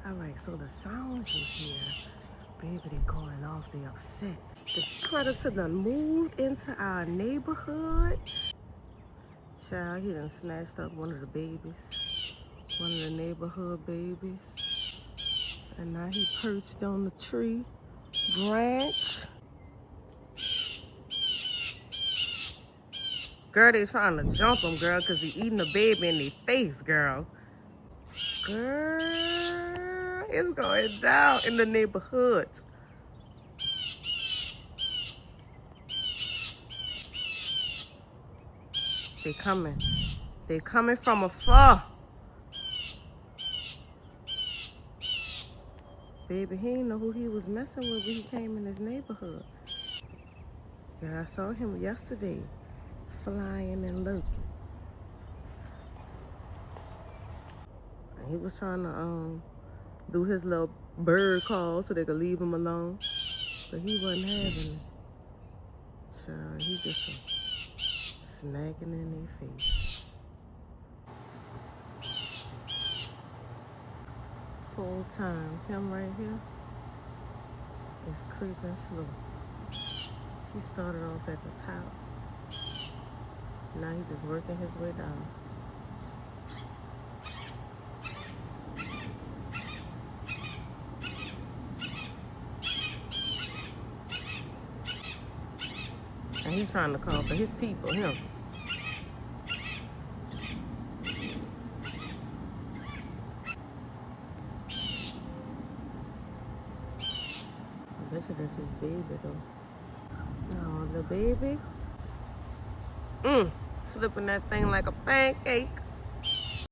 Alright, so the sounds you hear, baby, they going off, they upset. The predator done moved into our neighborhood. Child, he done snatched up one of the babies. One of the neighborhood babies. And now he perched on the tree branch. Girl, they trying to jump him, girl, because he eating the baby in their face, girl. Girl, it's going down in the neighborhood. They coming. They coming from afar. Baby, he didn't know who he was messing with when he came in his neighborhood. Yeah, I saw him yesterday, flying and lurking. And he was trying to do his little bird call so they could leave him alone. But he wasn't having it. Child, he just snagging in their face. Whole time, him right here is creeping slow. He started off at the top. Now he's just working his way down. And he's trying to call for his people, him. I bet you that's his baby though. No, the baby. Flipping that thing like a pancake.